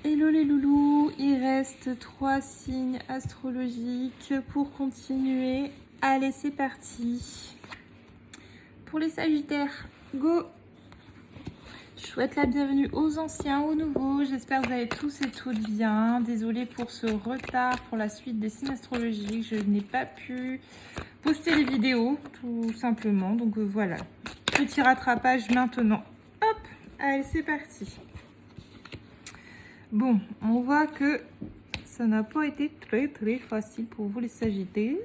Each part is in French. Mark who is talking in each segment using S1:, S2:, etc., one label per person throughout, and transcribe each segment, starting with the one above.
S1: Hello les loulous, il reste 3 signes astrologiques pour continuer. Allez, c'est parti. Pour les Sagittaires, go! Je souhaite la bienvenue aux anciens, aux nouveaux. J'espère que vous allez tous et toutes bien. Désolée pour ce retard pour la suite des signes astrologiques. Je n'ai pas pu poster les vidéos, tout simplement. Donc voilà, petit rattrapage maintenant. Hop, allez, c'est parti. Bon, on voit que ça n'a pas été très facile pour vous les Sagittaires.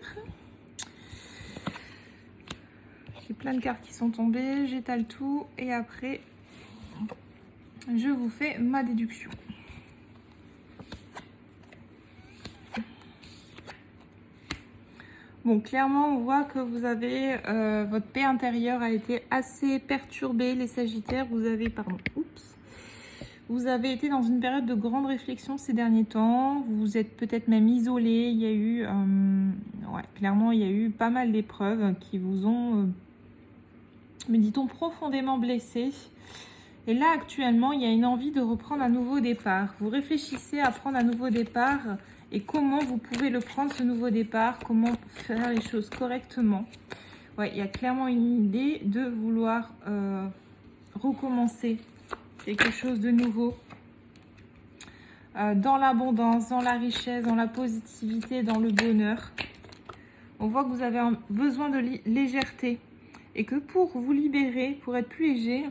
S1: J'ai plein de cartes qui sont tombées, j'étale tout et après je vous fais ma déduction. Bon, clairement, on voit que vous avez votre paix intérieure a été assez perturbée, les Sagittaires. Vous avez, vous avez été dans une période de grande réflexion ces derniers temps. Vous vous êtes peut-être même isolé. Il y a eu, clairement, il y a eu pas mal d'épreuves qui vous ont, me dit-on, profondément blessé. Et là, actuellement, il y a une envie de reprendre un nouveau départ. Vous réfléchissez à prendre un nouveau départ et comment vous pouvez le prendre, ce nouveau départ, comment faire les choses correctement. Ouais, il y a clairement une idée de vouloir recommencer quelque chose de nouveau. Dans l'abondance, dans la richesse, dans la positivité, dans le bonheur. On voit que vous avez besoin de légèreté et que pour vous libérer, pour être plus léger,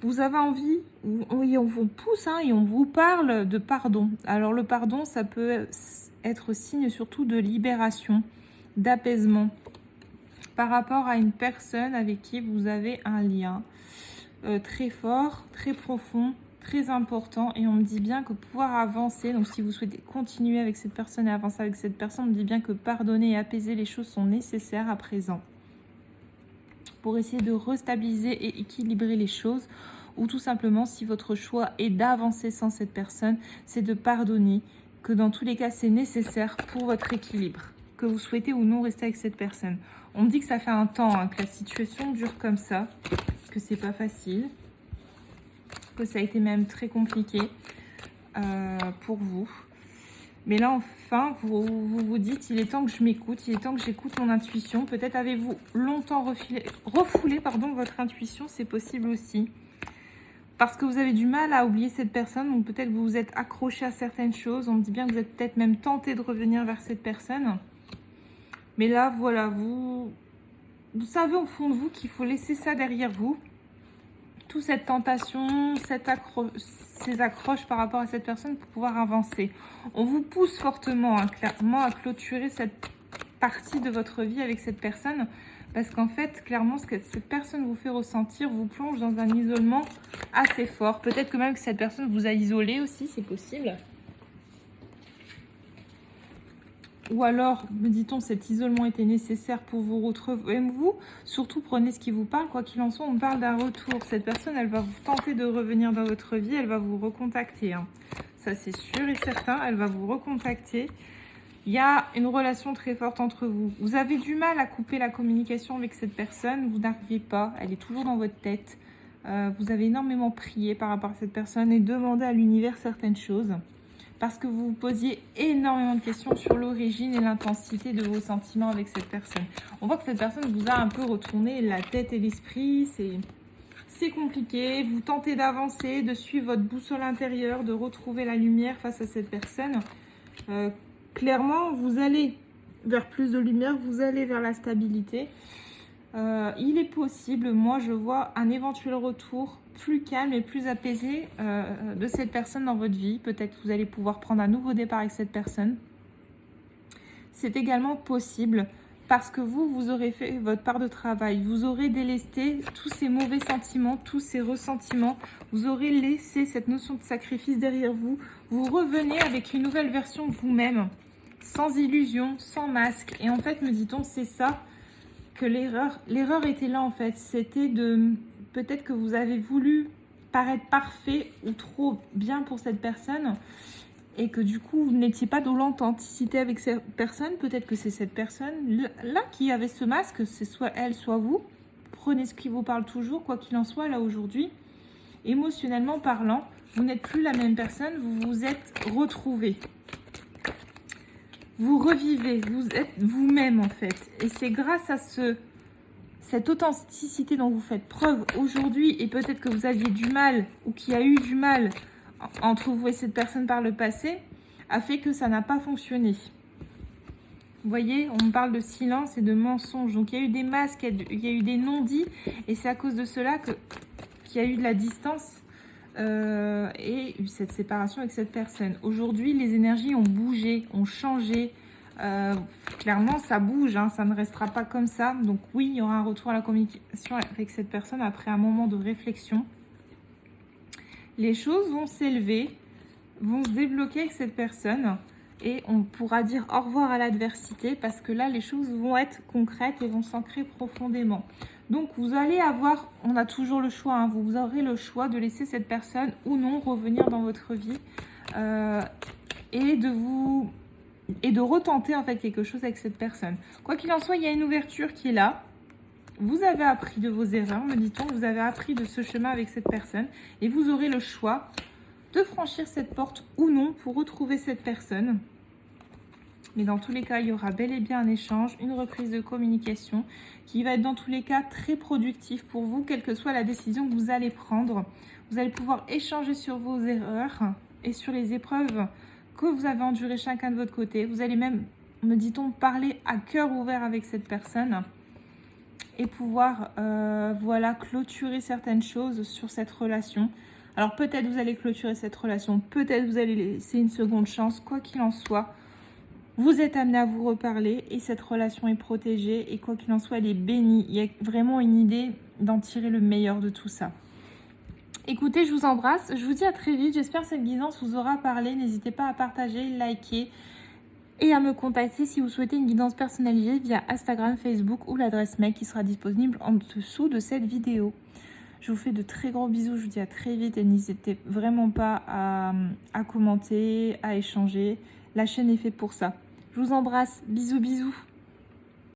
S1: vous avez envie, oui, on vous pousse et on vous parle de pardon. Alors le pardon, ça peut être signe surtout de libération, d'apaisement par rapport à une personne avec qui vous avez un lien très fort, très profond, très important. Et on me dit bien que pouvoir avancer, donc si vous souhaitez continuer avec cette personne et avancer avec cette personne, on me dit bien que pardonner et apaiser les choses sont nécessaires à présent pour essayer de restabiliser et équilibrer les choses, ou tout simplement si votre choix est d'avancer sans cette personne, c'est de pardonner, que dans tous les cas c'est nécessaire pour votre équilibre, que vous souhaitez ou non rester avec cette personne. On me dit que ça fait un temps que la situation dure comme ça, que c'est pas facile, que ça a été même très compliqué pour vous. Mais là, enfin, vous dites, il est temps que je m'écoute, il est temps que j'écoute mon intuition. Peut-être avez-vous longtemps refoulé votre intuition, c'est possible aussi. Parce que vous avez du mal à oublier cette personne, donc peut-être vous vous êtes accroché à certaines choses. On me dit bien que vous êtes peut-être même tenté de revenir vers cette personne. Mais là, voilà, vous savez au fond de vous qu'il faut laisser ça derrière vous. Toute cette tentation, ces accroches par rapport à cette personne pour pouvoir avancer. On vous pousse fortement, clairement, à clôturer cette partie de votre vie avec cette personne. Parce qu'en fait, clairement, ce que cette personne vous fait ressentir vous plonge dans un isolement assez fort. Peut-être que même que cette personne vous a isolé aussi, c'est possible. Ou alors, me dit-on, cet isolement était nécessaire pour vous retrouver vous. Surtout, prenez ce qui vous parle. Quoi qu'il en soit, on parle d'un retour. Cette personne, elle va vous tenter de revenir dans votre vie. Elle va vous recontacter. Ça, c'est sûr et certain. Elle va vous recontacter. Il y a une relation très forte entre vous. Vous avez du mal à couper la communication avec cette personne. Vous n'arrivez pas. Elle est toujours dans votre tête. Vous avez énormément prié par rapport à cette personne et demandé à l'univers certaines choses. Parce que vous vous posiez énormément de questions sur l'origine et l'intensité de vos sentiments avec cette personne. On voit que cette personne vous a un peu retourné la tête et l'esprit. C'est compliqué. Vous tentez d'avancer, de suivre votre boussole intérieure, de retrouver la lumière face à cette personne. Clairement, vous allez vers plus de lumière, vous allez vers la stabilité. Il est possible, moi je vois un éventuel retour plus calme et plus apaisé de cette personne dans votre vie. Peut-être que vous allez pouvoir prendre un nouveau départ avec cette personne. C'est également possible parce que vous aurez fait votre part de travail. Vous aurez délesté tous ces mauvais sentiments, tous ces ressentiments. Vous aurez laissé cette notion de sacrifice derrière vous. Vous revenez avec une nouvelle version de vous-même, sans illusion, sans masque. Et en fait, me dit-on, c'est ça que l'erreur était là en fait, c'était de peut-être que vous avez voulu paraître parfait ou trop bien pour cette personne et que du coup vous n'étiez pas dans l'authenticité avec cette personne. Peut-être que c'est cette personne là qui avait ce masque, c'est soit elle soit vous. Prenez ce qui vous parle toujours, quoi qu'il en soit là aujourd'hui. Émotionnellement parlant, Vous n'êtes plus la même personne, vous vous êtes retrouvés. Vous revivez, vous êtes vous-même en fait. Et c'est grâce à cette authenticité dont vous faites preuve aujourd'hui, et peut-être que vous aviez du mal, ou qui a eu du mal entre vous et cette personne par le passé, a fait que ça n'a pas fonctionné. Vous voyez, on me parle de silence et de mensonge. Donc il y a eu des masques, il y a eu des non-dits, et c'est à cause de cela qu'il y a eu de la distance et cette séparation avec cette personne. Aujourd'hui, les énergies ont bougé, ont changé. Clairement, ça bouge, hein, ça ne restera pas comme ça. Donc oui, il y aura un retour à la communication avec cette personne après un moment de réflexion. Les choses vont s'élever, vont se débloquer avec cette personne. Et on pourra dire au revoir à l'adversité parce que là, les choses vont être concrètes et vont s'ancrer profondément. Donc, vous allez avoir, on a toujours le choix, hein, vous aurez le choix de laisser cette personne ou non revenir dans votre vie et de retenter en fait quelque chose avec cette personne. Quoi qu'il en soit, il y a une ouverture qui est là. Vous avez appris de vos erreurs, me dit-on, vous avez appris de ce chemin avec cette personne et vous aurez le choix de franchir cette porte ou non pour retrouver cette personne. Mais dans tous les cas, il y aura bel et bien un échange, une reprise de communication qui va être dans tous les cas très productif pour vous, quelle que soit la décision que vous allez prendre. Vous allez pouvoir échanger sur vos erreurs et sur les épreuves que vous avez endurées chacun de votre côté. Vous allez même, me dit-on, parler à cœur ouvert avec cette personne et pouvoir voilà, clôturer certaines choses sur cette relation. Alors peut-être vous allez clôturer cette relation, peut-être vous allez laisser une seconde chance, quoi qu'il en soit. Vous êtes amené à vous reparler et cette relation est protégée et quoi qu'il en soit, elle est bénie. Il y a vraiment une idée d'en tirer le meilleur de tout ça. Écoutez, je vous embrasse, je vous dis à très vite. J'espère que cette guidance vous aura parlé. N'hésitez pas à partager, liker et à me contacter si vous souhaitez une guidance personnalisée via Instagram, Facebook ou l'adresse mail qui sera disponible en dessous de cette vidéo. Je vous fais de très gros bisous, je vous dis à très vite et n'hésitez vraiment pas à commenter, à échanger. La chaîne est faite pour ça. Je vous embrasse, bisous bisous.